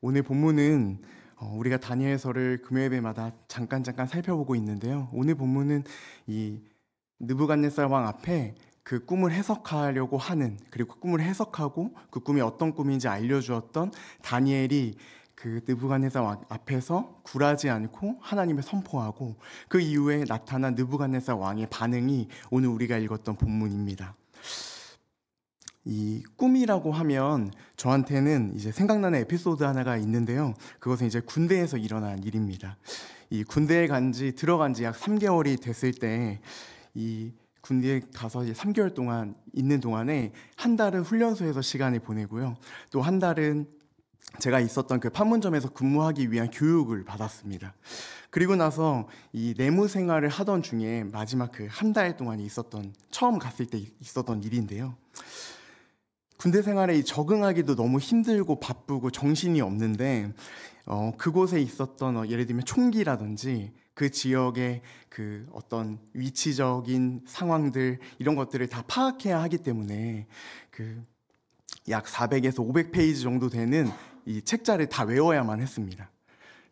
오늘 본문은 우리가 다니엘서를 금요일마다 잠깐 살펴보고 있는데요. 오늘 본문은 이 느부갓네살 왕 앞에 그 꿈을 해석하려고 하는, 그리고 꿈을 해석하고 그 꿈이 어떤 꿈인지 알려주었던 다니엘이 그 느부갓네살 왕 앞에서 굴하지 않고 하나님을 선포하고 그 이후에 나타난 느부갓네살 왕의 반응이 오늘 우리가 읽었던 본문입니다. 이 꿈이라고 하면 저한테는 이제 생각나는 에피소드 하나가 있는데요. 그것은 이제 군대에서 일어난 일입니다. 이 군대에 들어간 지 약 3개월이 됐을 때 이 군대에 가서 이제 3개월 동안 있는 동안에 한 달은 훈련소에서 시간을 보내고요. 또 한 달은 제가 있었던 그 판문점에서 근무하기 위한 교육을 받았습니다. 그리고 나서 이 내무 생활을 하던 중에 마지막 그 한 달 동안 처음 갔을 때 있었던 일인데요. 군대 생활에 적응하기도 너무 힘들고 바쁘고 정신이 없는데 그곳에 있었던 예를 들면 총기라든지 그 지역의 그 어떤 위치적인 상황들 이런 것들을 다 파악해야 하기 때문에 그 약 400에서 500페이지 정도 되는 이 책자를 다 외워야만 했습니다.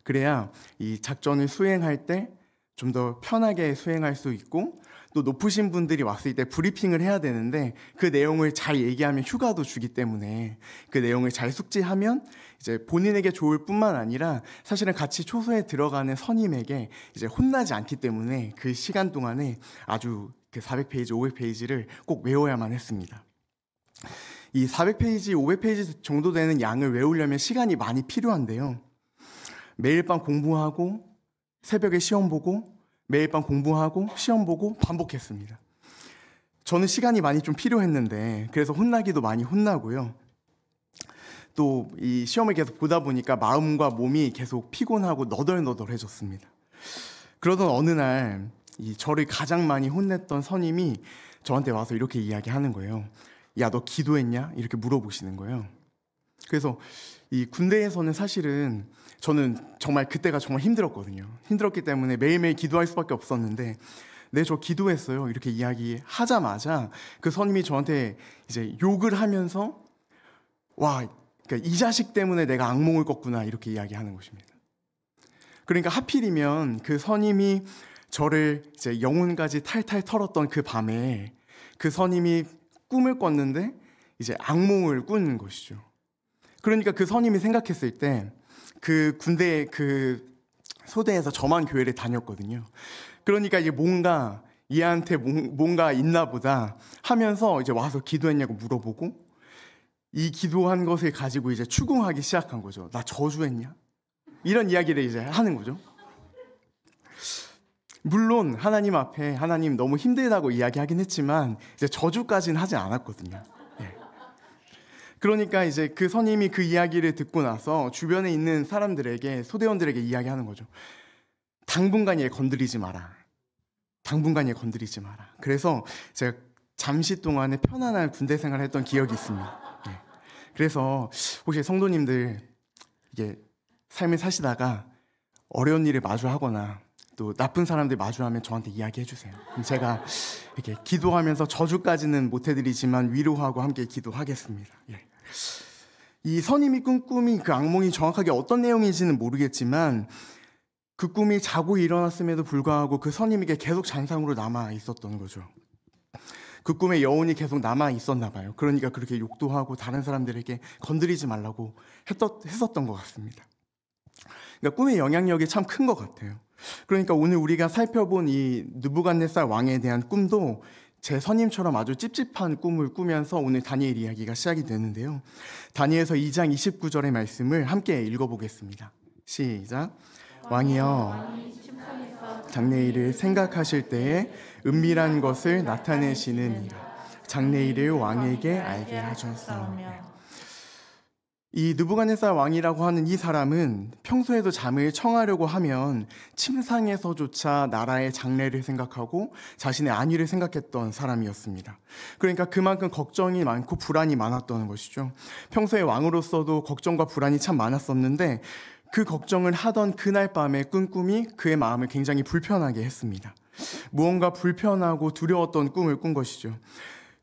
그래야 이 작전을 수행할 때 좀 더 편하게 수행할 수 있고, 또 높으신 분들이 왔을 때 브리핑을 해야 되는데 그 내용을 잘 얘기하면 휴가도 주기 때문에 그 내용을 잘 숙지하면 이제 본인에게 좋을 뿐만 아니라 사실은 같이 초소에 들어가는 선임에게 이제 혼나지 않기 때문에 그 시간 동안에 아주 그 400페이지, 500페이지를 꼭 외워야만 했습니다. 이 400페이지, 500페이지 정도 되는 양을 외우려면 시간이 많이 필요한데요. 매일 밤 공부하고 새벽에 시험 보고 매일 밤 공부하고 시험 보고 반복했습니다. 저는 시간이 많이 좀 필요했는데 그래서 혼나기도 많이 혼나고요. 또 이 시험을 계속 보다 보니까 마음과 몸이 계속 피곤하고 너덜너덜해졌습니다. 그러던 어느 날 이 저를 가장 많이 혼냈던 선임이 저한테 와서 이렇게 이야기하는 거예요. 야, 너 기도했냐? 이렇게 물어보시는 거예요. 그래서 이 군대에서는 사실은 저는 정말 그때가 정말 힘들었거든요. 힘들었기 때문에 매일매일 기도할 수밖에 없었는데 네, 저 기도했어요. 이렇게 이야기하자마자 그 선임이 저한테 이제 욕을 하면서 와, 그러니까 이 자식 때문에 내가 악몽을 꿨구나 이렇게 이야기하는 것입니다. 그러니까 하필이면 그 선임이 저를 이제 영혼까지 탈탈 털었던 그 밤에 그 선임이 꿈을 꿨는데 이제 악몽을 꾼 것이죠. 그러니까 그 선임이 생각했을 때 그 군대 그 소대에서 저만 교회를 다녔거든요. 그러니까 이게 뭔가 얘한테 뭔가 있나 보다 하면서 이제 와서 기도했냐고 물어보고 이 기도한 것을 가지고 이제 추궁하기 시작한 거죠. 나 저주했냐? 이런 이야기를 이제 하는 거죠. 물론 하나님 앞에 하나님 너무 힘들다고 이야기하긴 했지만 이제 저주까지는 하지 않았거든요. 그러니까 이제 그 선임이 그 이야기를 듣고 나서 주변에 있는 사람들에게, 소대원들에게 이야기하는 거죠. 당분간 얘 건드리지 마라. 당분간 얘 건드리지 마라. 그래서 제가 잠시 동안에 편안한 군대 생활을 했던 기억이 있습니다. 그래서 혹시 성도님들 이게 삶을 사시다가 어려운 일을 마주하거나 또 나쁜 사람들 마주하면 저한테 이야기해 주세요. 그럼 제가 이렇게 기도하면서 저주까지는 못 해드리지만 위로하고 함께 기도하겠습니다. 이 선임이 꾼 꿈이, 그 악몽이 정확하게 어떤 내용인지는 모르겠지만 그 꿈이 자고 일어났음에도 불구하고 그 선임에게 계속 잔상으로 남아 있었던 거죠. 그 꿈에 여운이 계속 남아 있었나 봐요. 그러니까 그렇게 욕도 하고 다른 사람들에게 건드리지 말라고 했었던 것 같습니다. 그러니까 꿈의 영향력이 참 큰 것 같아요. 그러니까 오늘 우리가 살펴본 이 느부갓네살 왕에 대한 꿈도 제 선임처럼 아주 찝찝한 꿈을 꾸면서 오늘 다니엘 이야기가 시작이 되는데요. 다니엘서 2장 29절의 말씀을 함께 읽어보겠습니다. 시작. 왕이여, 장래일을 생각하실 때에 은밀한 것을 나타내시느니라. 장래일을 왕에게 알게 하셨사오며. 이 느부갓네살 왕이라고 하는 이 사람은 평소에도 잠을 청하려고 하면 침상에서조차 나라의 장래를 생각하고 자신의 안위를 생각했던 사람이었습니다. 그러니까 그만큼 걱정이 많고 불안이 많았던 것이죠. 평소에 왕으로서도 걱정과 불안이 참 많았었는데 그 걱정을 하던 그날 밤에 꾼 꿈이 그의 마음을 굉장히 불편하게 했습니다. 무언가 불편하고 두려웠던 꿈을 꾼 것이죠.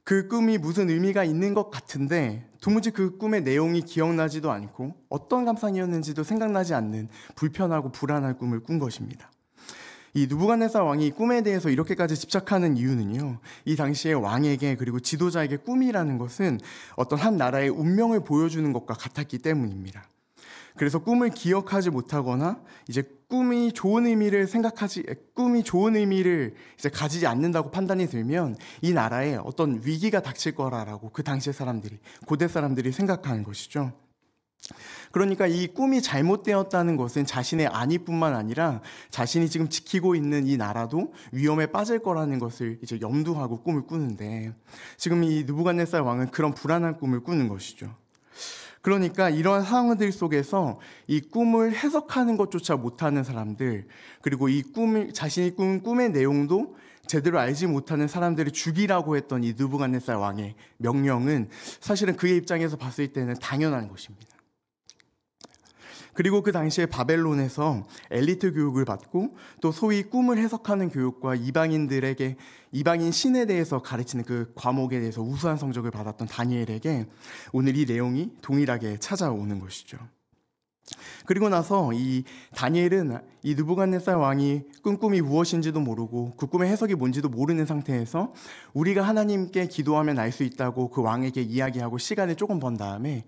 그 꿈이 무슨 의미가 있는 것 같은데 도무지 그 꿈의 내용이 기억나지도 않고 어떤 감상이었는지도 생각나지 않는 불편하고 불안한 꿈을 꾼 것입니다. 이 느부갓네살 왕이 꿈에 대해서 이렇게까지 집착하는 이유는요, 이 당시에 왕에게 그리고 지도자에게 꿈이라는 것은 어떤 한 나라의 운명을 보여주는 것과 같았기 때문입니다. 그래서 꿈을 기억하지 못하거나 이제 꿈이 좋은 의미를 이제 가지지 않는다고 판단이 들면 이 나라에 어떤 위기가 닥칠 거라라고 그 당시의 사람들이, 고대 사람들이 생각하는 것이죠. 그러니까 이 꿈이 잘못되었다는 것은 자신의 안위뿐만 아니라 자신이 지금 지키고 있는 이 나라도 위험에 빠질 거라는 것을 이제 염두하고 꿈을 꾸는데, 지금 이 느부갓네살 왕은 그런 불안한 꿈을 꾸는 것이죠. 그러니까 이러한 상황들 속에서 이 꿈을 해석하는 것조차 못하는 사람들, 그리고 자신이 꾼 꿈의 내용도 제대로 알지 못하는 사람들을 죽이라고 했던 이 느부갓네살 왕의 명령은 사실은 그의 입장에서 봤을 때는 당연한 것입니다. 그리고 그 당시에 바벨론에서 엘리트 교육을 받고 또 소위 꿈을 해석하는 교육과 이방인 신에 대해서 가르치는 그 과목에 대해서 우수한 성적을 받았던 다니엘에게 오늘 이 내용이 동일하게 찾아오는 것이죠. 그리고 나서 이 다니엘은 이 느부갓네살 왕이 꾼 꿈이 무엇인지도 모르고 그 꿈의 해석이 뭔지도 모르는 상태에서 우리가 하나님께 기도하면 알 수 있다고 그 왕에게 이야기하고 시간을 조금 번 다음에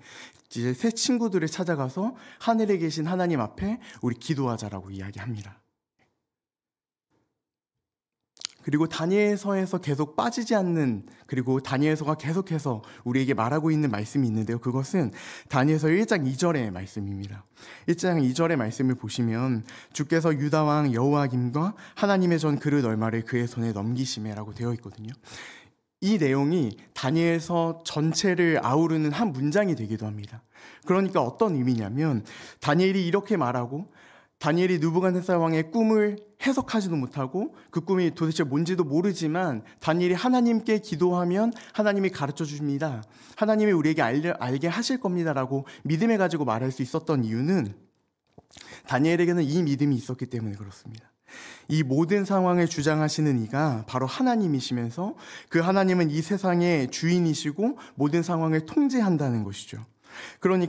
이제 새 친구들을 찾아가서 하늘에 계신 하나님 앞에 우리 기도하자라고 이야기합니다. 그리고 다니엘서에서 계속 빠지지 않는, 그리고 다니엘서가 계속해서 우리에게 말하고 있는 말씀이 있는데요. 그것은 다니엘서 1장 2절의 말씀입니다. 1장 2절의 말씀을 보시면 주께서 유다 왕 여호야김과 하나님의 전 그릇 얼마를 그의 손에 넘기시매라고 되어 있거든요. 이 내용이 다니엘서 전체를 아우르는 한 문장이 되기도 합니다. 그러니까 어떤 의미냐면 다니엘이 이렇게 말하고 다니엘이 느부갓네살 왕의 꿈을 해석하지도 못하고 그 꿈이 도대체 뭔지도 모르지만 다니엘이 하나님께 기도하면 하나님이 가르쳐 줍니다. 하나님이 우리에게 알게 하실 겁니다라고 믿음을 가지고 말할 수 있었던 이유는 다니엘에게는 이 믿음이 있었기 때문에 그렇습니다. 이 모든 상황을 주장하시는 이가 바로 하나님이시면서 그 하나님은 이 세상의 주인이시고 모든 상황을 통제한다는 것이죠. 그러니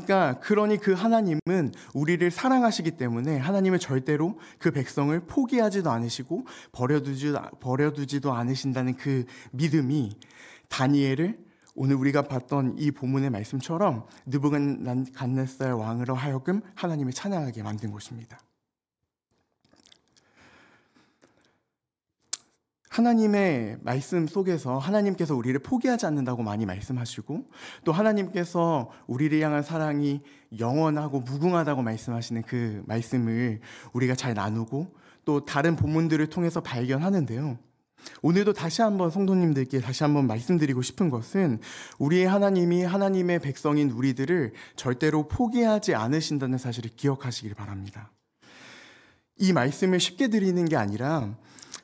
그 하나님은 우리를 사랑하시기 때문에 하나님은 절대로 그 백성을 포기하지도 않으시고 버려두지도 않으신다는 그 믿음이 다니엘을 오늘 우리가 봤던 이 본문의 말씀처럼 느부갓네살 왕으로 하여금 하나님을 찬양하게 만든 것입니다. 하나님의 말씀 속에서 하나님께서 우리를 포기하지 않는다고 많이 말씀하시고 또 하나님께서 우리를 향한 사랑이 영원하고 무궁하다고 말씀하시는 그 말씀을 우리가 잘 나누고 또 다른 본문들을 통해서 발견하는데요. 오늘도 다시 한번 성도님들께 다시 한번 말씀드리고 싶은 것은 우리의 하나님이 하나님의 백성인 우리들을 절대로 포기하지 않으신다는 사실을 기억하시길 바랍니다. 이 말씀을 쉽게 드리는 게 아니라,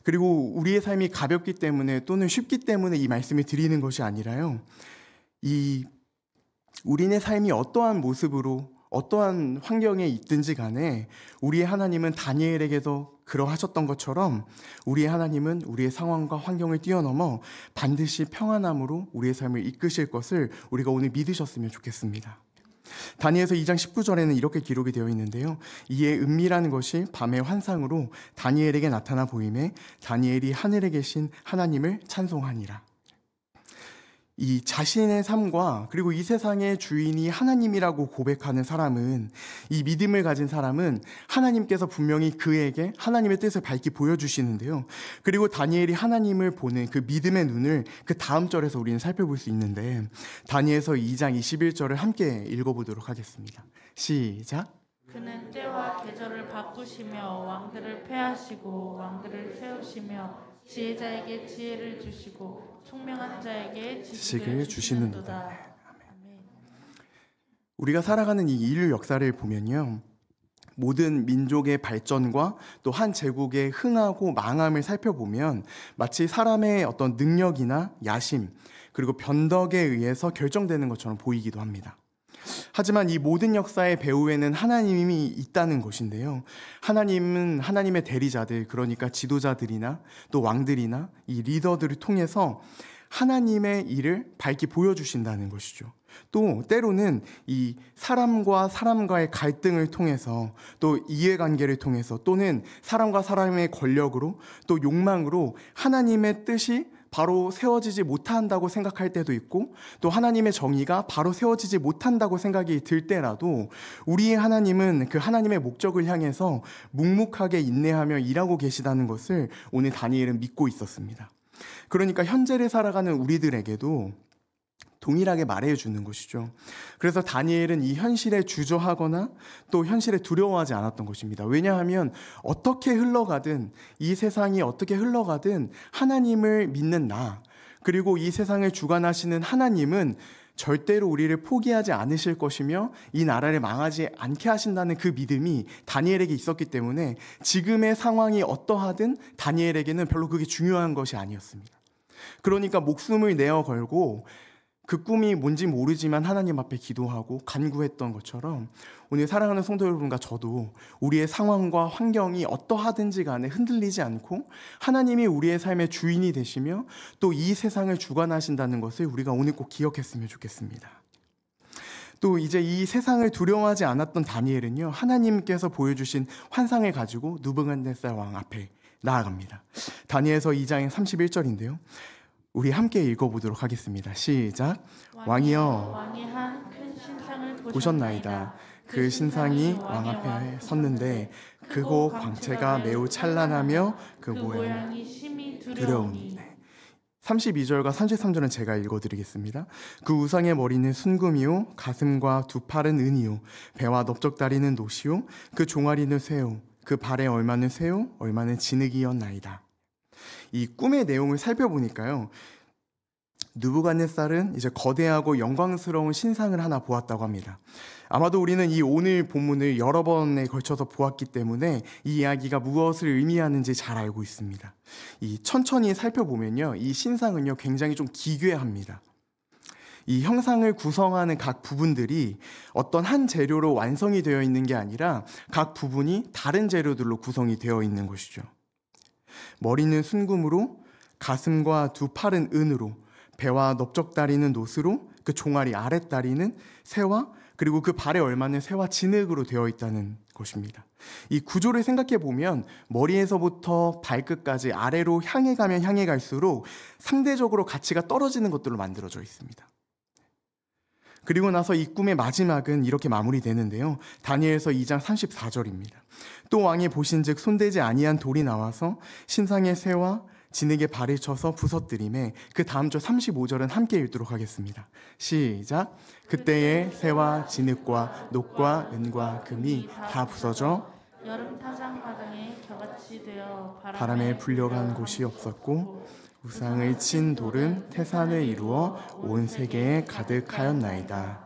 그리고 우리의 삶이 가볍기 때문에 또는 쉽기 때문에 이 말씀을 드리는 것이 아니라요, 우리의 삶이 어떠한 모습으로 어떠한 환경에 있든지 간에 우리의 하나님은 다니엘에게도 그러하셨던 것처럼 우리의 하나님은 우리의 상황과 환경을 뛰어넘어 반드시 평안함으로 우리의 삶을 이끄실 것을 우리가 오늘 믿으셨으면 좋겠습니다. 다니엘서 2장 19절에는 이렇게 기록이 되어 있는데요. 이에 은미라는 것이 밤의 환상으로 다니엘에게 나타나 보이매 다니엘이 하늘에 계신 하나님을 찬송하니라. 이 자신의 삶과 그리고 이 세상의 주인이 하나님이라고 고백하는 사람은, 이 믿음을 가진 사람은 하나님께서 분명히 그에게 하나님의 뜻을 밝히 보여주시는데요. 그리고 다니엘이 하나님을 보는 그 믿음의 눈을 그 다음 절에서 우리는 살펴볼 수 있는데, 다니엘서 2장 21절을 함께 읽어보도록 하겠습니다. 시작. 그는 때와 계절을 바꾸시며 왕들을 패하시고 왕들을 세우시며 지혜자에게 지혜를 주시고 총명한 자에게 지식을 주시는도다. 아멘. 우리가 살아가는 이 인류 역사를 보면요, 모든 민족의 발전과 또 한 제국의 흥하고 망함을 살펴보면 마치 사람의 어떤 능력이나 야심 그리고 변덕에 의해서 결정되는 것처럼 보이기도 합니다. 하지만 이 모든 역사의 배후에는 하나님이 있다는 것인데요. 하나님은 하나님의 대리자들, 그러니까 지도자들이나 또 왕들이나 이 리더들을 통해서 하나님의 일을 밝히 보여주신다는 것이죠. 또 때로는 이 사람과 사람과의 갈등을 통해서, 또 이해관계를 통해서, 또는 사람과 사람의 권력으로, 또 욕망으로 하나님의 뜻이 바로 세워지지 못한다고 생각할 때도 있고, 또 하나님의 정의가 바로 세워지지 못한다고 생각이 들 때라도 우리의 하나님은 그 하나님의 목적을 향해서 묵묵하게 인내하며 일하고 계시다는 것을 오늘 다니엘은 믿고 있었습니다. 그러니까 현재를 살아가는 우리들에게도 동일하게 말해주는 것이죠. 그래서 다니엘은 이 현실에 주저하거나 또 현실에 두려워하지 않았던 것입니다. 왜냐하면 어떻게 흘러가든, 이 세상이 어떻게 흘러가든 하나님을 믿는 나, 그리고 이 세상을 주관하시는 하나님은 절대로 우리를 포기하지 않으실 것이며 이 나라를 망하지 않게 하신다는 그 믿음이 다니엘에게 있었기 때문에 지금의 상황이 어떠하든 다니엘에게는 별로 그게 중요한 것이 아니었습니다. 그러니까 목숨을 내어 걸고 그 꿈이 뭔지 모르지만 하나님 앞에 기도하고 간구했던 것처럼 오늘 사랑하는 성도 여러분과 저도 우리의 상황과 환경이 어떠하든지 간에 흔들리지 않고 하나님이 우리의 삶의 주인이 되시며 또 이 세상을 주관하신다는 것을 우리가 오늘 꼭 기억했으면 좋겠습니다. 또 이제 이 세상을 두려워하지 않았던 다니엘은요, 하나님께서 보여주신 환상을 가지고 느부갓네살 왕 앞에 나아갑니다. 다니엘서 2장 31절인데요. 우리 함께 읽어보도록 하겠습니다. 시작. 왕이여, 왕이 한 큰 신상을 보셨나이다. 그 신상이 왕 앞에 섰는데 크고 광채가 매우 찬란하며 그 모양이 심히 두려우니. 32절과 33절은 제가 읽어드리겠습니다. 그 우상의 머리는 순금이요, 가슴과 두 팔은 은이요, 배와 넓적다리는 노시요, 그 종아리는 쇠요, 그 발에 얼마는 쇠요, 얼마는 진흙이었나이다. 이 꿈의 내용을 살펴보니까요, 느부갓네살은 이제 거대하고 영광스러운 신상을 하나 보았다고 합니다. 아마도 우리는 이 오늘 본문을 여러 번에 걸쳐서 보았기 때문에 이 이야기가 무엇을 의미하는지 잘 알고 있습니다. 이 천천히 살펴보면요, 이 신상은요 굉장히 좀 기괴합니다. 이 형상을 구성하는 각 부분들이 어떤 한 재료로 완성이 되어 있는 게 아니라 각 부분이 다른 재료들로 구성이 되어 있는 것이죠. 머리는 순금으로, 가슴과 두 팔은 은으로, 배와 넓적다리는 노스로, 그 종아리 아랫다리는 쇠와, 그리고 그 발에 얼마는 쇠와 진흙으로 되어 있다는 것입니다. 이 구조를 생각해 보면 머리에서부터 발끝까지 아래로 향해 가면 향해 갈수록 상대적으로 가치가 떨어지는 것들로 만들어져 있습니다. 그리고 나서 이 꿈의 마지막은 이렇게 마무리되는데요. 다니엘서 2장 34절입니다. 또 왕이 보신즉 손대지 아니한 돌이 나와서 신상의 쇠와 진흙에 발을 쳐서 부서뜨리매, 그 다음 절 35절은 함께 읽도록 하겠습니다. 시작. 그때에 쇠와 진흙과 녹과 은과 금이 다 부서져 여름 타장 바닥에 겨같이 되어 바람에 불려간 곳이 없었고 우상을 친 돌은 태산을 이루어 온 세계에 가득하였나이다.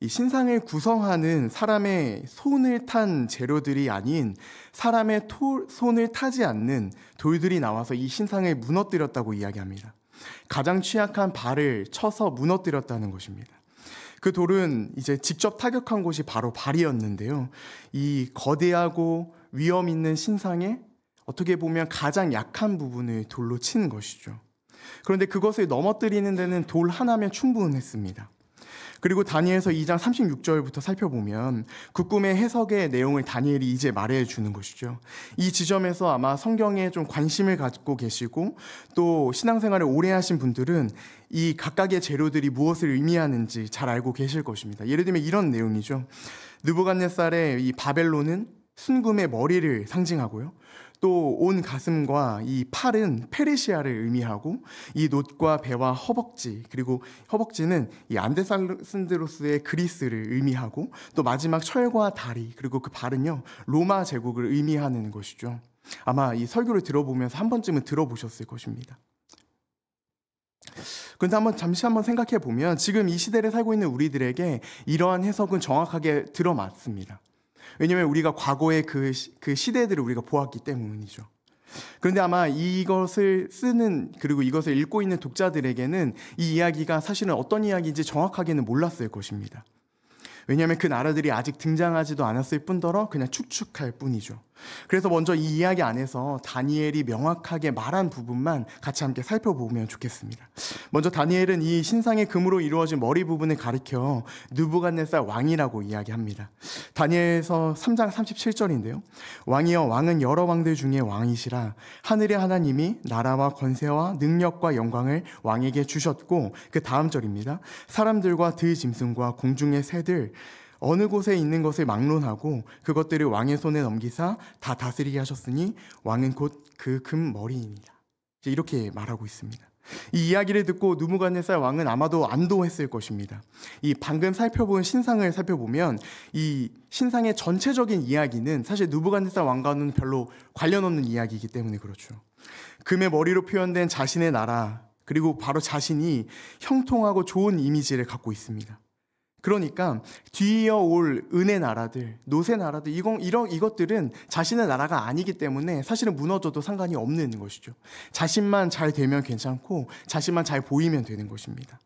이 신상을 구성하는 사람의 손을 탄 재료들이 아닌 사람의 손을 타지 않는 돌들이 나와서 이 신상을 무너뜨렸다고 이야기합니다. 가장 취약한 발을 쳐서 무너뜨렸다는 것입니다. 그 돌은 이제 직접 타격한 곳이 바로 발이었는데요. 이 거대하고 위험 있는 신상에 어떻게 보면 가장 약한 부분을 돌로 친 것이죠. 그런데 그것을 넘어뜨리는 데는 돌 하나면 충분했습니다. 그리고 다니엘서 2장 36절부터 살펴보면 그 꿈의 해석의 내용을 다니엘이 이제 말해주는 것이죠. 이 지점에서 아마 성경에 좀 관심을 갖고 계시고 또 신앙생활을 오래 하신 분들은 이 각각의 재료들이 무엇을 의미하는지 잘 알고 계실 것입니다. 예를 들면 이런 내용이죠. 느부갓네살의 이 바벨론은 순금의 머리를 상징하고요. 또 온 가슴과 이 팔은 페르시아를 의미하고 이 놋과 배와 허벅지, 그리고 허벅지는 이 안데살신드로스의 그리스를 의미하고 또 마지막 철과 다리, 그리고 그 발은요 로마 제국을 의미하는 것이죠. 아마 이 설교를 들어보면서 한 번쯤은 들어보셨을 것입니다. 그런데 잠시 한번 생각해 보면 지금 이 시대를 살고 있는 우리들에게 이러한 해석은 정확하게 들어맞습니다. 왜냐하면 우리가 과거의 그 시대들을 우리가 보았기 때문이죠. 그런데 아마 이것을 쓰는 그리고 이것을 읽고 있는 독자들에게는 이 이야기가 사실은 어떤 이야기인지 정확하게는 몰랐을 것입니다. 왜냐하면 그 나라들이 아직 등장하지도 않았을 뿐더러 그냥 축축할 뿐이죠. 그래서 먼저 이 이야기 안에서 다니엘이 명확하게 말한 부분만 같이 함께 살펴보면 좋겠습니다. 먼저 다니엘은 이 신상의 금으로 이루어진 머리 부분을 가리켜 느부갓네살 왕이라고 이야기합니다. 다니엘서 3장 37절인데요. 왕이여, 왕은 여러 왕들 중에 왕이시라. 하늘의 하나님이 나라와 권세와 능력과 영광을 왕에게 주셨고, 그 다음 절입니다. 사람들과 들짐승과 공중의 새들 어느 곳에 있는 것을 막론하고 그것들을 왕의 손에 넘기사 다 다스리게 하셨으니 왕은 곧 그 금 머리이니라. 이렇게 말하고 있습니다. 이 이야기를 듣고 느부갓네살 왕은 아마도 안도했을 것입니다. 이 방금 살펴본 신상을 살펴보면 이 신상의 전체적인 이야기는 사실 느부갓네살 왕과는 별로 관련 없는 이야기이기 때문에 그렇죠. 금의 머리로 표현된 자신의 나라, 그리고 바로 자신이 형통하고 좋은 이미지를 갖고 있습니다. 그러니까 뒤이어 올 은혜 나라들, 노새 나라들, 이것들은 자신의 나라가 아니기 때문에 사실은 무너져도 상관이 없는 것이죠. 자신만 잘 되면 괜찮고 자신만 잘 보이면 되는 것입니다.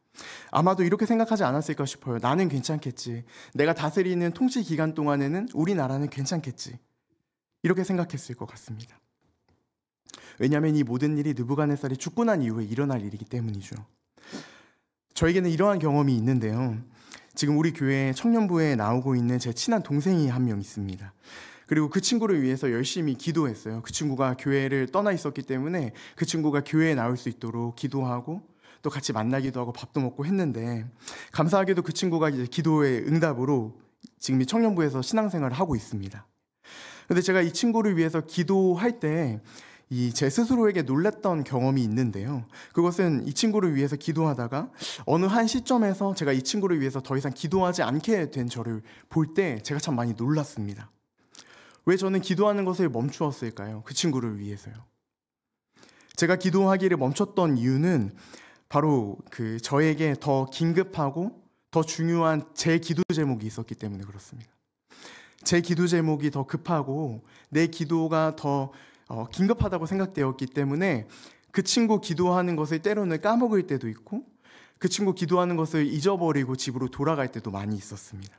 아마도 이렇게 생각하지 않았을까 싶어요. 나는 괜찮겠지. 내가 다스리는 통치 기간 동안에는 우리나라는 괜찮겠지. 이렇게 생각했을 것 같습니다. 왜냐하면 이 모든 일이 느부갓네살이 죽고 난 이후에 일어날 일이기 때문이죠. 저에게는 이러한 경험이 있는데요. 지금 우리 교회 청년부에 나오고 있는 제 친한 동생이 한 명 있습니다. 그리고 그 친구를 위해서 열심히 기도했어요. 그 친구가 교회를 떠나 있었기 때문에 그 친구가 교회에 나올 수 있도록 기도하고 또 같이 만나기도 하고 밥도 먹고 했는데, 감사하게도 그 친구가 이제 기도의 응답으로 지금 이 청년부에서 신앙생활을 하고 있습니다. 근데 제가 이 친구를 위해서 기도할 때 제 스스로에게 놀랐던 경험이 있는데요. 그것은 이 친구를 위해서 기도하다가 어느 한 시점에서 제가 이 친구를 위해서 더 이상 기도하지 않게 된 저를 볼 때 제가 참 많이 놀랐습니다. 왜 저는 기도하는 것을 멈추었을까요? 그 친구를 위해서요. 제가 기도하기를 멈췄던 이유는 바로 저에게 더 긴급하고 더 중요한 제 기도 제목이 있었기 때문에 그렇습니다. 제 기도 제목이 더 급하고 내 기도가 더 긴급하다고 생각되었기 때문에 그 친구 기도하는 것을 때로는 까먹을 때도 있고 그 친구 기도하는 것을 잊어버리고 집으로 돌아갈 때도 많이 있었습니다.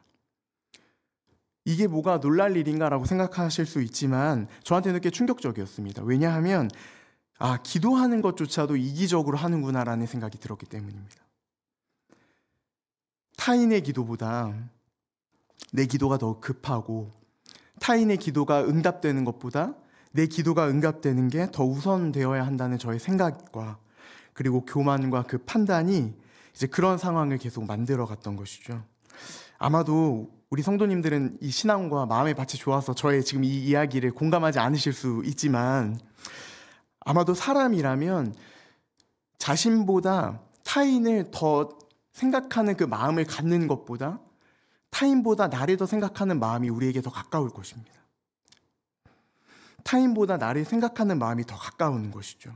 이게 뭐가 놀랄 일인가라고 생각하실 수 있지만 저한테는 꽤 충격적이었습니다. 왜냐하면 기도하는 것조차도 이기적으로 하는구나라는 생각이 들었기 때문입니다. 타인의 기도보다 내 기도가 더 급하고 타인의 기도가 응답되는 것보다 내 기도가 응답되는 게 더 우선되어야 한다는 저의 생각과 그리고 교만과 그 판단이 이제 그런 상황을 계속 만들어갔던 것이죠. 아마도 우리 성도님들은 이 신앙과 마음의 밭이 좋아서 저의 지금 이 이야기를 공감하지 않으실 수 있지만 아마도 사람이라면 자신보다 타인을 더 생각하는 그 마음을 갖는 것보다 타인보다 나를 더 생각하는 마음이 우리에게 더 가까울 것입니다. 타인보다 나를 생각하는 마음이 더 가까운 것이죠.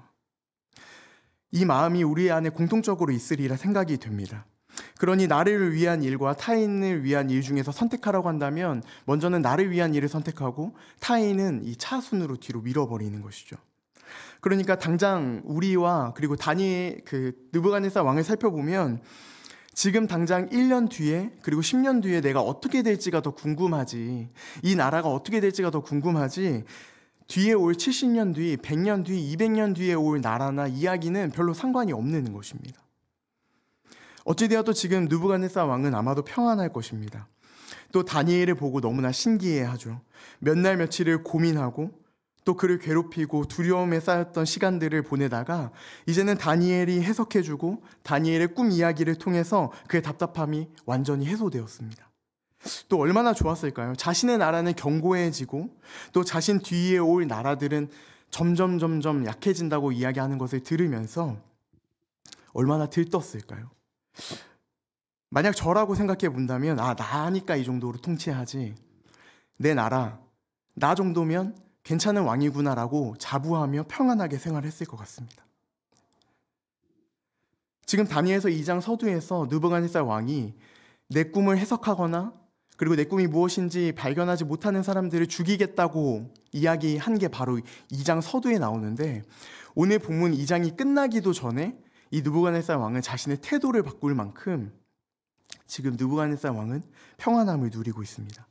이 마음이 우리 안에 공통적으로 있으리라 생각이 됩니다. 그러니 나를 위한 일과 타인을 위한 일 중에서 선택하라고 한다면 먼저는 나를 위한 일을 선택하고 타인은 이 차순으로 뒤로 밀어버리는 것이죠. 그러니까 당장 우리와 그리고 느부갓네살 왕을 살펴보면 지금 당장 1년 뒤에 그리고 10년 뒤에 내가 어떻게 될지가 더 궁금하지, 이 나라가 어떻게 될지가 더 궁금하지, 뒤에 올 70년 뒤, 100년 뒤, 200년 뒤에 올 나라나 이야기는 별로 상관이 없는 것입니다. 어찌되어도 지금 느부갓네살 왕은 아마도 평안할 것입니다. 또 다니엘을 보고 너무나 신기해하죠. 몇 날 며칠을 고민하고 또 그를 괴롭히고 두려움에 쌓였던 시간들을 보내다가 이제는 다니엘이 해석해주고 다니엘의 꿈 이야기를 통해서 그의 답답함이 완전히 해소되었습니다. 또 얼마나 좋았을까요? 자신의 나라는 견고해지고 또 자신 뒤에 올 나라들은 점점 약해진다고 이야기하는 것을 들으면서 얼마나 들떴을까요? 만약 저라고 생각해 본다면 나니까 이 정도로 통치하지, 내 나라, 나 정도면 괜찮은 왕이구나라고 자부하며 평안하게 생활했을 것 같습니다. 지금 다니엘서 2장 서두에서 느부갓네살 왕이 내 꿈을 해석하거나 그리고 내 꿈이 무엇인지 발견하지 못하는 사람들을 죽이겠다고 이야기한 게 바로 2장 서두에 나오는데, 오늘 본문 2장이 끝나기도 전에 이 느부갓네살 왕은 자신의 태도를 바꿀 만큼 지금 느부갓네살 왕은 평안함을 누리고 있습니다.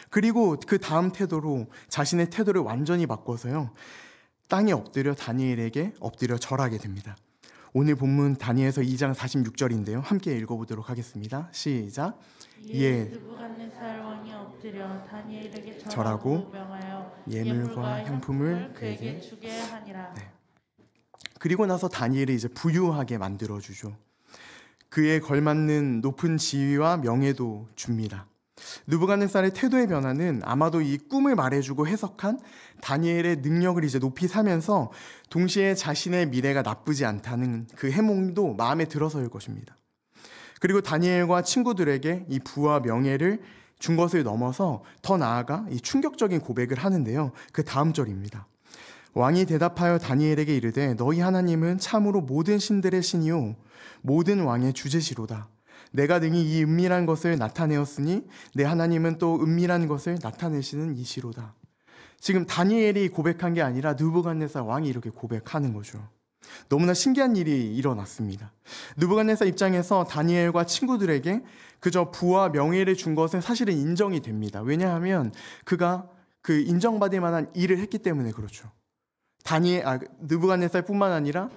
그리고 그 다음 태도로 자신의 태도를 완전히 바꿔서요, 땅에 엎드려 다니엘에게 엎드려 절하게 됩니다. 오늘 본문 다니엘서 2장 46절인데요. 함께 읽어보도록 하겠습니다. 시작. 이에 느부갓네살 왕이 엎드려 다니엘에게 절하고 명하여 예물과 향품을 그에게 주게 하니라. 네. 그리고 나서 다니엘을 이제 부유하게 만들어주죠. 그에 걸맞는 높은 지위와 명예도 줍니다. 느부갓네살의 태도의 변화는 아마도 이 꿈을 말해주고 해석한 다니엘의 능력을 이제 높이 사면서 동시에 자신의 미래가 나쁘지 않다는 그 해몽도 마음에 들어서일 것입니다. 그리고 다니엘과 친구들에게 이 부와 명예를 준 것을 넘어서 더 나아가 이 충격적인 고백을 하는데요. 그 다음 절입니다. 왕이 대답하여 다니엘에게 이르되 너희 하나님은 참으로 모든 신들의 신이요 모든 왕의 주제시로다. 내가 능히 이 은밀한 것을 나타내었으니 내 하나님은 또 은밀한 것을 나타내시는 이시로다. 지금 다니엘이 고백한 게 아니라 느부갓네살 왕이 이렇게 고백하는 거죠. 너무나 신기한 일이 일어났습니다. 느부갓네살 입장에서 다니엘과 친구들에게 그저 부와 명예를 준 것은 사실은 인정이 됩니다. 왜냐하면 그가 그 인정받을 만한 일을 했기 때문에 그렇죠. 느부갓네살뿐만 아니라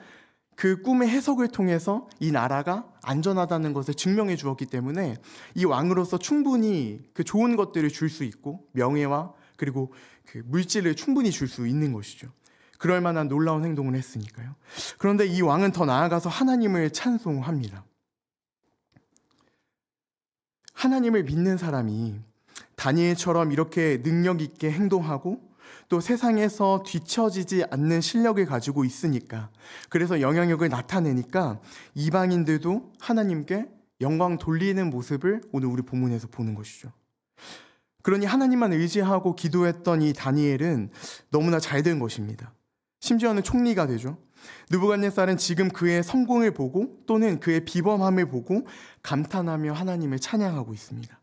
그 꿈의 해석을 통해서 이 나라가 안전하다는 것을 증명해 주었기 때문에 이 왕으로서 충분히 그 좋은 것들을 줄 수 있고 명예와 그리고 그 물질을 충분히 줄 수 있는 것이죠. 그럴 만한 놀라운 행동을 했으니까요. 그런데 이 왕은 더 나아가서 하나님을 찬송합니다. 하나님을 믿는 사람이 다니엘처럼 이렇게 능력 있게 행동하고 또 세상에서 뒤처지지 않는 실력을 가지고 있으니까, 그래서 영향력을 나타내니까 이방인들도 하나님께 영광 돌리는 모습을 오늘 우리 본문에서 보는 것이죠. 그러니 하나님만 의지하고 기도했던 이 다니엘은 너무나 잘 된 것입니다. 심지어는 총리가 되죠. 느부갓네살은 지금 그의 성공을 보고 또는 그의 비범함을 보고 감탄하며 하나님을 찬양하고 있습니다.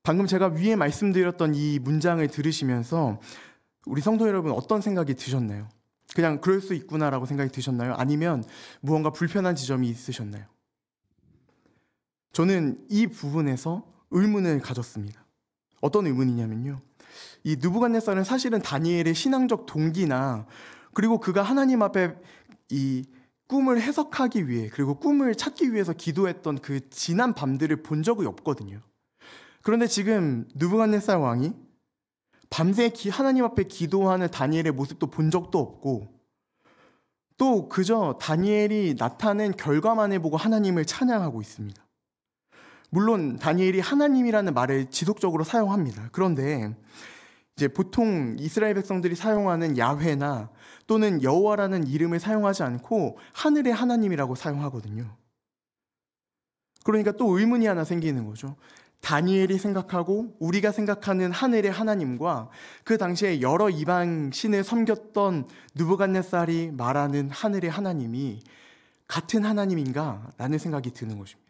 방금 제가 위에 말씀드렸던 이 문장을 들으시면서 우리 성도 여러분 어떤 생각이 드셨나요? 그냥 그럴 수 있구나라고 생각이 드셨나요? 아니면 무언가 불편한 지점이 있으셨나요? 저는 이 부분에서 의문을 가졌습니다. 어떤 의문이냐면요, 이 느부갓네살은 사실은 다니엘의 신앙적 동기나 그리고 그가 하나님 앞에 이 꿈을 해석하기 위해 그리고 꿈을 찾기 위해서 기도했던 그 지난 밤들을 본 적이 없거든요. 그런데 지금 느부갓네살 왕이 밤새 하나님 앞에 기도하는 다니엘의 모습도 본 적도 없고 또 그저 다니엘이 나타낸 결과만을 보고 하나님을 찬양하고 있습니다. 물론 다니엘이 하나님이라는 말을 지속적으로 사용합니다. 그런데 이제 보통 이스라엘 백성들이 사용하는 야훼나 또는 여호와라는 이름을 사용하지 않고 하늘의 하나님이라고 사용하거든요. 그러니까 또 의문이 하나 생기는 거죠. 다니엘이 생각하고 우리가 생각하는 하늘의 하나님과 그 당시에 여러 이방 신을 섬겼던 느부갓네살이 말하는 하늘의 하나님이 같은 하나님인가? 라는 생각이 드는 것입니다.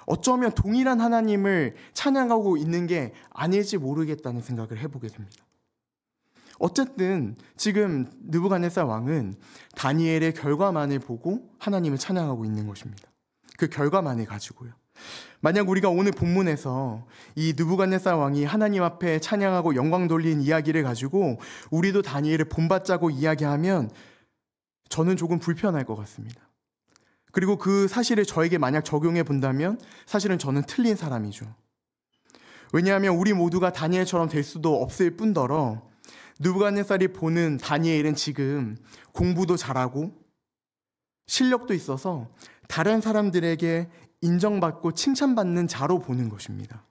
어쩌면 동일한 하나님을 찬양하고 있는 게 아닐지 모르겠다는 생각을 해보게 됩니다. 어쨌든 지금 느부갓네살 왕은 다니엘의 결과만을 보고 하나님을 찬양하고 있는 것입니다. 그 결과만을 가지고요. 만약 우리가 오늘 본문에서 이 느부갓네살 왕이 하나님 앞에 찬양하고 영광 돌린 이야기를 가지고 우리도 다니엘을 본받자고 이야기하면 저는 조금 불편할 것 같습니다. 그리고 그 사실을 저에게 만약 적용해 본다면 사실은 저는 틀린 사람이죠. 왜냐하면 우리 모두가 다니엘처럼 될 수도 없을 뿐더러 느부갓네살이 보는 다니엘은 지금 공부도 잘하고 실력도 있어서 다른 사람들에게 인정받고 칭찬받는 자로 보는 것입니다.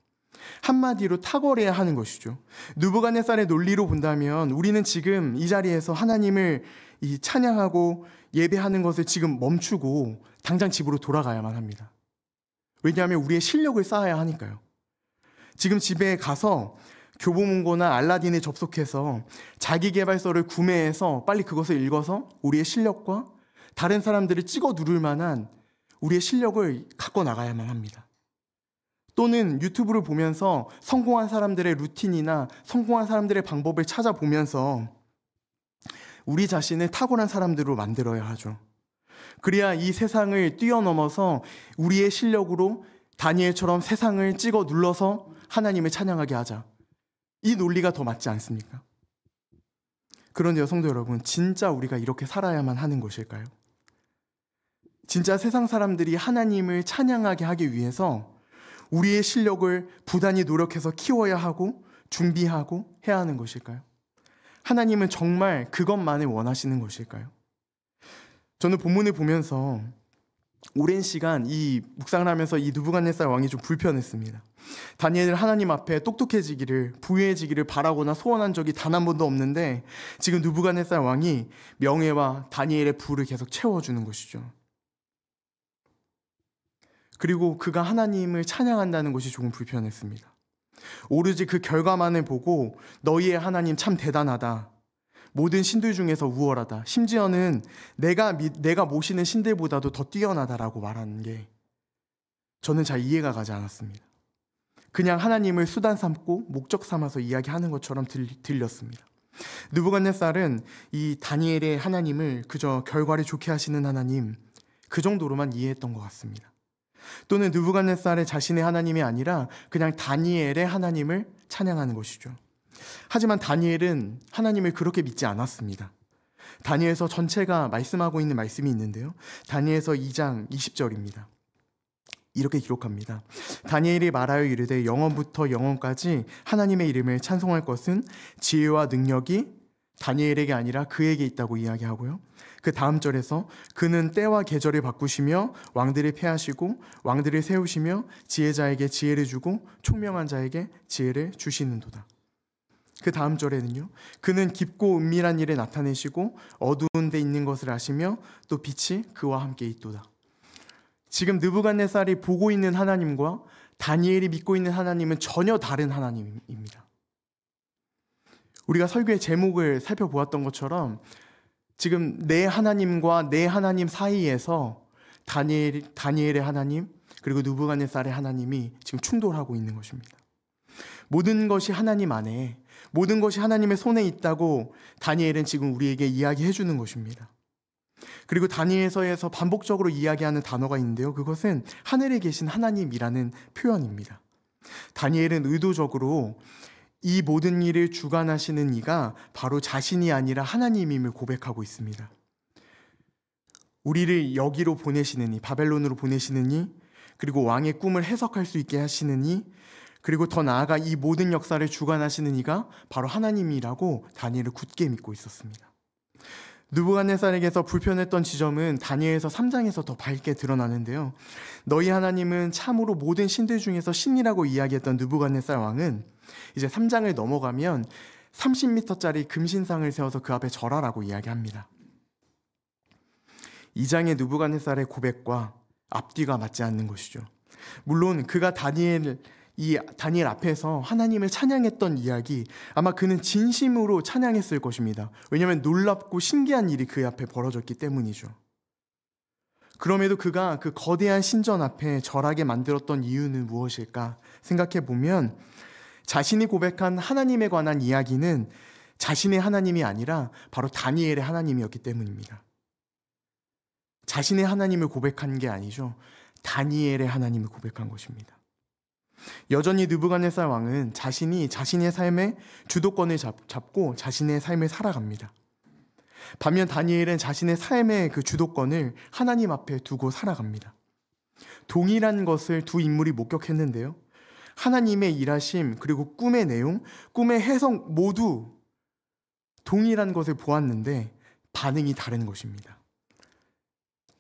한마디로 탁월해야 하는 것이죠. 느부갓네살의 논리로 본다면 우리는 지금 이 자리에서 하나님을 찬양하고 예배하는 것을 지금 멈추고 당장 집으로 돌아가야만 합니다. 왜냐하면 우리의 실력을 쌓아야 하니까요. 지금 집에 가서 교보문고나 알라딘에 접속해서 자기계발서를 구매해서 빨리 그것을 읽어서 우리의 실력과 다른 사람들을 찍어 누를 만한 우리의 실력을 갖고 나가야만 합니다. 또는 유튜브를 보면서 성공한 사람들의 루틴이나 성공한 사람들의 방법을 찾아보면서 우리 자신을 탁월한 사람들로 만들어야 하죠. 그래야 이 세상을 뛰어넘어서 우리의 실력으로 다니엘처럼 세상을 찍어 눌러서 하나님을 찬양하게 하자. 이 논리가 더 맞지 않습니까? 그런데요, 성도 여러분, 진짜 우리가 이렇게 살아야만 하는 것일까요? 진짜 세상 사람들이 하나님을 찬양하게 하기 위해서 우리의 실력을 부단히 노력해서 키워야 하고 준비하고 해야 하는 것일까요? 하나님은 정말 그것만을 원하시는 것일까요? 저는 본문을 보면서 오랜 시간 이 묵상을 하면서 이 느부갓네살 왕이 좀 불편했습니다. 다니엘은 하나님 앞에 똑똑해지기를, 부유해지기를 바라거나 소원한 적이 단 한 번도 없는데 지금 느부갓네살 왕이 명예와 다니엘의 부를 계속 채워주는 것이죠. 그리고 그가 하나님을 찬양한다는 것이 조금 불편했습니다. 오로지 그 결과만을 보고 너희의 하나님 참 대단하다, 모든 신들 중에서 우월하다, 심지어는 내가 모시는 신들보다도 더 뛰어나다라고 말하는 게 저는 잘 이해가 가지 않았습니다. 그냥 하나님을 수단 삼고 목적 삼아서 이야기하는 것처럼 들렸습니다. 느부갓네살은 이 다니엘의 하나님을 그저 결과를 좋게 하시는 하나님, 그 정도로만 이해했던 것 같습니다. 또는 느부갓네살의 자신의 하나님이 아니라 그냥 다니엘의 하나님을 찬양하는 것이죠. 하지만 다니엘은 하나님을 그렇게 믿지 않았습니다. 다니엘서 전체가 말씀하고 있는 말씀이 있는데요. 다니엘서 2장 20절입니다. 이렇게 기록합니다. 다니엘이 말하여 이르되 영원부터 영원까지 하나님의 이름을 찬송할 것은 지혜와 능력이 다니엘에게 아니라 그에게 있다고 이야기하고요. 그 다음 절에서 그는 때와 계절을 바꾸시며 왕들을 폐하시고 왕들을 세우시며 지혜자에게 지혜를 주고 총명한 자에게 지혜를 주시는도다. 그 다음 절에는요. 그는 깊고 은밀한 일을 나타내시고 어두운 데 있는 것을 아시며 또 빛이 그와 함께 있도다. 지금 느부갓네살이 보고 있는 하나님과 다니엘이 믿고 있는 하나님은 전혀 다른 하나님입니다. 우리가 설교의 제목을 살펴보았던 것처럼 지금 내 하나님과 내 하나님 사이에서 다니엘의 하나님 그리고 느부갓네살의 하나님이 지금 충돌하고 있는 것입니다. 모든 것이 하나님 안에, 모든 것이 하나님의 손에 있다고 다니엘은 지금 우리에게 이야기해 주는 것입니다. 그리고 다니엘서에서 반복적으로 이야기하는 단어가 있는데요. 그것은 하늘에 계신 하나님이라는 표현입니다. 다니엘은 의도적으로 이 모든 일을 주관하시는 이가 바로 자신이 아니라 하나님임을 고백하고 있습니다. 우리를 여기로 보내시는 이, 바벨론으로 보내시는 이, 그리고 왕의 꿈을 해석할 수 있게 하시는 이, 그리고 더 나아가 이 모든 역사를 주관하시는 이가 바로 하나님이라고 다니엘을 굳게 믿고 있었습니다. 느부갓네살에게서 불편했던 지점은 다니엘서 3장에서 더 밝게 드러나는데요. 너희 하나님은 참으로 모든 신들 중에서 신이라고 이야기했던 느부갓네살 왕은 이제 3장을 넘어가면 30m짜리 금신상을 세워서 그 앞에 절하라고 이야기합니다. 2장의 느부갓네살의 고백과 앞뒤가 맞지 않는 것이죠. 물론 그가 다니엘 앞에서 하나님을 찬양했던 이야기, 아마 그는 진심으로 찬양했을 것입니다. 왜냐하면 놀랍고 신기한 일이 그 앞에 벌어졌기 때문이죠. 그럼에도 그가 그 거대한 신전 앞에 절하게 만들었던 이유는 무엇일까 생각해 보면 자신이 고백한 하나님에 관한 이야기는 자신의 하나님이 아니라 바로 다니엘의 하나님이었기 때문입니다. 자신의 하나님을 고백한 게 아니죠. 다니엘의 하나님을 고백한 것입니다. 여전히 느부갓네살 왕은 자신이 자신의 삶의 주도권을 잡고 자신의 삶을 살아갑니다. 반면 다니엘은 자신의 삶의 그 주도권을 하나님 앞에 두고 살아갑니다. 동일한 것을 두 인물이 목격했는데요. 하나님의 일하심 그리고 꿈의 내용, 꿈의 해석 모두 동일한 것을 보았는데 반응이 다른 것입니다.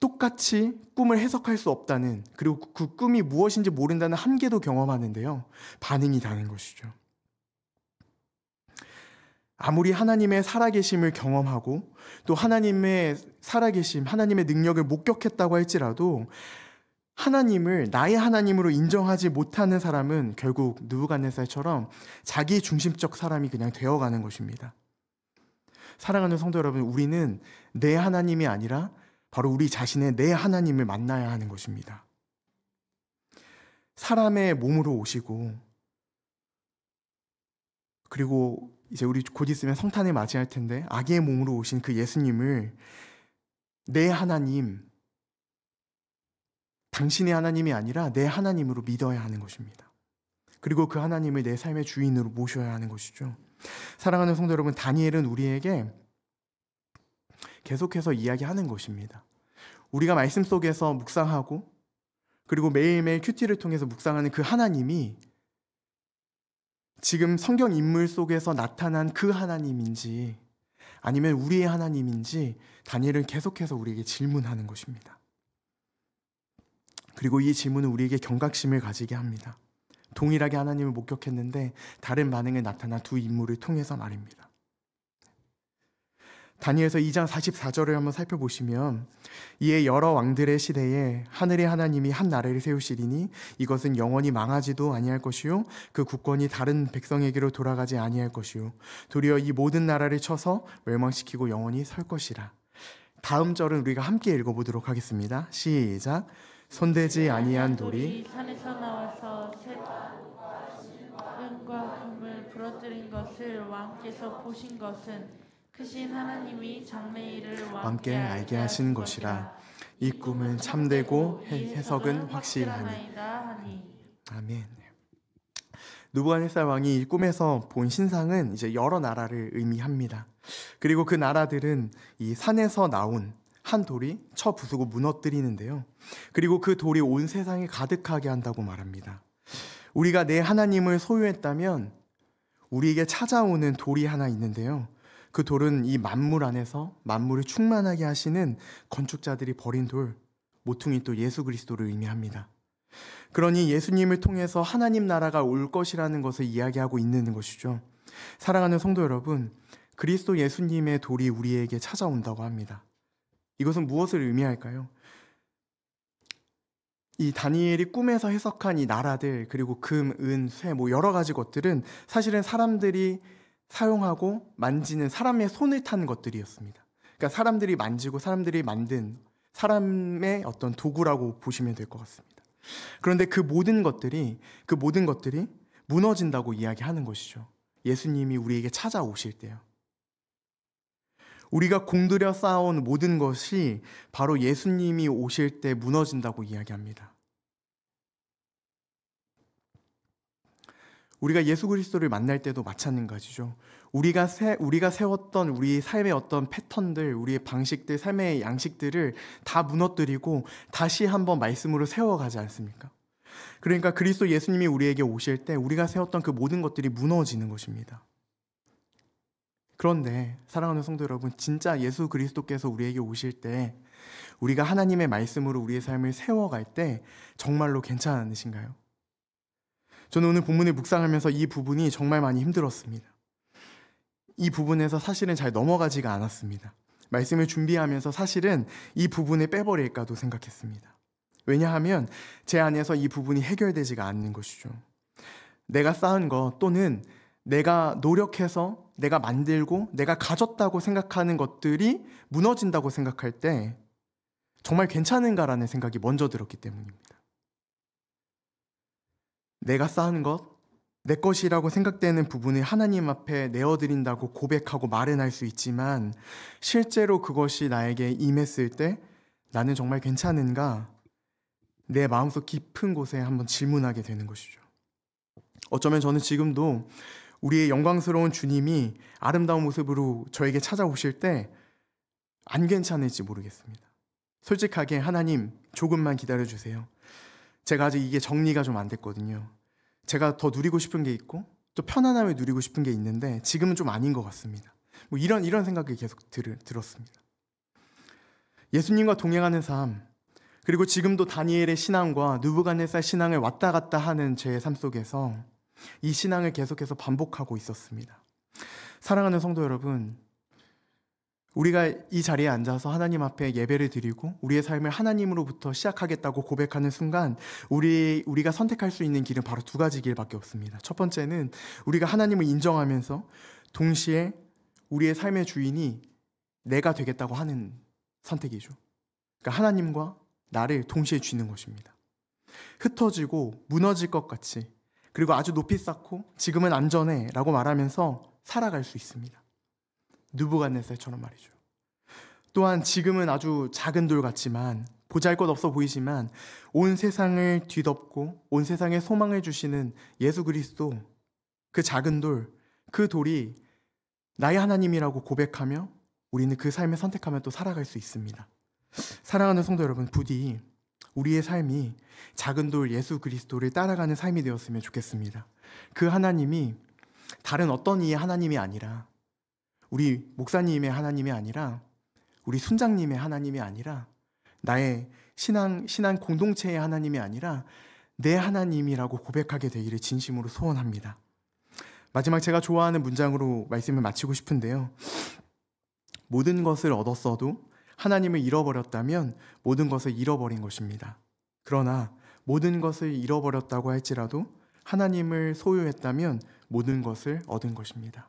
똑같이 꿈을 해석할 수 없다는, 그리고 그 꿈이 무엇인지 모른다는 한계도 경험하는데요. 반응이 다른 것이죠. 아무리 하나님의 살아계심을 경험하고 또 하나님의 살아계심, 하나님의 능력을 목격했다고 할지라도 하나님을 나의 하나님으로 인정하지 못하는 사람은 결국 느부갓네살처럼 자기 중심적 사람이 그냥 되어가는 것입니다. 사랑하는 성도 여러분, 우리는 내 하나님이 아니라 바로 우리 자신의 내 하나님을 만나야 하는 것입니다. 사람의 몸으로 오시고, 그리고 이제 우리 곧 있으면 성탄을 맞이할 텐데 아기의 몸으로 오신 그 예수님을 내 하나님, 당신의 하나님이 아니라 내 하나님으로 믿어야 하는 것입니다. 그리고 그 하나님을 내 삶의 주인으로 모셔야 하는 것이죠. 사랑하는 성도 여러분, 다니엘은 우리에게 계속해서 이야기하는 것입니다. 우리가 말씀 속에서 묵상하고 그리고 매일매일 큐티를 통해서 묵상하는 그 하나님이 지금 성경 인물 속에서 나타난 그 하나님인지 아니면 우리의 하나님인지 다니엘은 계속해서 우리에게 질문하는 것입니다. 그리고 이 질문은 우리에게 경각심을 가지게 합니다. 동일하게 하나님을 목격했는데 다른 반응을 나타난 두 인물을 통해서 말입니다. 다니엘서 2장 44절을 한번 살펴보시면 이에 여러 왕들의 시대에 하늘의 하나님이 한 나라를 세우시리니 이것은 영원히 망하지도 아니할 것이요 그 국권이 다른 백성에게로 돌아가지 아니할 것이요 도리어 이 모든 나라를 쳐서 멸망시키고 영원히 설 것이라. 다음 절은 우리가 함께 읽어보도록 하겠습니다. 시작. 손대지 아니한 돌이 산에서 나와서 은과 금을 부러뜨린 것을 왕께서 보신 것은 크신 하나님이 장래일을 왕께 알게 하신 것이라. 이 꿈은 참되고 해석은 확실하니. 아멘. 느부갓네살 왕이 이 꿈에서 본 신상은 이제 여러 나라를 의미합니다. 그리고 그 나라들은 이 산에서 나온 한 돌이 쳐 부수고 무너뜨리는데요. 그리고 그 돌이 온 세상에 가득하게 한다고 말합니다. 우리가 내 하나님을 소유했다면 우리에게 찾아오는 돌이 하나 있는데요. 그 돌은 이 만물 안에서 만물을 충만하게 하시는 건축자들이 버린 돌, 모퉁이 또 예수 그리스도를 의미합니다. 그러니 예수님을 통해서 하나님 나라가 올 것이라는 것을 이야기하고 있는 것이죠. 사랑하는 성도 여러분, 그리스도 예수님의 돌이 우리에게 찾아온다고 합니다. 이것은 무엇을 의미할까요? 이 다니엘이 꿈에서 해석한 이 나라들, 그리고 금, 은, 쇠, 여러 가지 것들은 사실은 사람들이 사용하고 만지는 사람의 손을 탄 것들이었습니다. 그러니까 사람들이 만지고 사람들이 만든 사람의 어떤 도구라고 보시면 될 것 같습니다. 그런데 그 모든 것들이 무너진다고 이야기하는 것이죠. 예수님이 우리에게 찾아오실 때요. 우리가 공들여 쌓아온 모든 것이 바로 예수님이 오실 때 무너진다고 이야기합니다. 우리가 예수 그리스도를 만날 때도 마찬가지죠. 우리가 세웠던 우리 삶의 어떤 패턴들, 우리의 방식들, 삶의 양식들을 다 무너뜨리고 다시 한번 말씀으로 세워가지 않습니까? 그러니까 그리스도 예수님이 우리에게 오실 때 우리가 세웠던 그 모든 것들이 무너지는 것입니다. 그런데 사랑하는 성도 여러분, 진짜 예수 그리스도께서 우리에게 오실 때 우리가 하나님의 말씀으로 우리의 삶을 세워갈 때 정말로 괜찮으신가요? 저는 오늘 본문을 묵상하면서 이 부분이 정말 많이 힘들었습니다. 이 부분에서 사실은 잘 넘어가지가 않았습니다. 말씀을 준비하면서 사실은 이 부분을 빼버릴까도 생각했습니다. 왜냐하면 제 안에서 이 부분이 해결되지가 않는 것이죠. 내가 쌓은 것 또는 내가 노력해서 내가 만들고 내가 가졌다고 생각하는 것들이 무너진다고 생각할 때 정말 괜찮은가라는 생각이 먼저 들었기 때문입니다. 내가 쌓은 것, 내 것이라고 생각되는 부분을 하나님 앞에 내어드린다고 고백하고 말은 할 수 있지만 실제로 그것이 나에게 임했을 때 나는 정말 괜찮은가? 내 마음속 깊은 곳에 한번 질문하게 되는 것이죠. 어쩌면 저는 지금도 우리의 영광스러운 주님이 아름다운 모습으로 저에게 찾아오실 때 안 괜찮을지 모르겠습니다. 솔직하게 하나님 조금만 기다려주세요. 제가 아직 이게 정리가 좀 안 됐거든요. 제가 더 누리고 싶은 게 있고 또 편안함을 누리고 싶은 게 있는데 지금은 좀 아닌 것 같습니다. 이런 생각이 계속 들었습니다. 예수님과 동행하는 삶, 그리고 지금도 다니엘의 신앙과 느부갓네살 신앙을 왔다 갔다 하는 제 삶 속에서 이 신앙을 계속해서 반복하고 있었습니다. 사랑하는 성도 여러분, 우리가 이 자리에 앉아서 하나님 앞에 예배를 드리고 우리의 삶을 하나님으로부터 시작하겠다고 고백하는 순간 우리가 선택할 수 있는 길은 바로 두 가지 길밖에 없습니다. 첫 번째는 우리가 하나님을 인정하면서 동시에 우리의 삶의 주인이 내가 되겠다고 하는 선택이죠. 그러니까 하나님과 나를 동시에 쥐는 것입니다. 흩어지고 무너질 것 같이, 그리고 아주 높이 쌓고 지금은 안전해 라고 말하면서 살아갈 수 있습니다. 느부갓네살처럼 말이죠. 또한 지금은 아주 작은 돌 같지만 보잘것없어 보이지만 온 세상을 뒤덮고 온 세상에 소망을 주시는 예수 그리스도, 그 작은 돌, 그 돌이 나의 하나님이라고 고백하며 우리는 그 삶을 선택하며 또 살아갈 수 있습니다. 사랑하는 성도 여러분, 부디 우리의 삶이 작은 돌 예수 그리스도를 따라가는 삶이 되었으면 좋겠습니다. 그 하나님이 다른 어떤 이의 하나님이 아니라, 우리 목사님의 하나님이 아니라, 우리 순장님의 하나님이 아니라, 나의 신앙 공동체의 하나님이 아니라 내 하나님이라고 고백하게 되기를 진심으로 소원합니다. 마지막 제가 좋아하는 문장으로 말씀을 마치고 싶은데요. 모든 것을 얻었어도 하나님을 잃어버렸다면 모든 것을 잃어버린 것입니다. 그러나 모든 것을 잃어버렸다고 할지라도 하나님을 소유했다면 모든 것을 얻은 것입니다.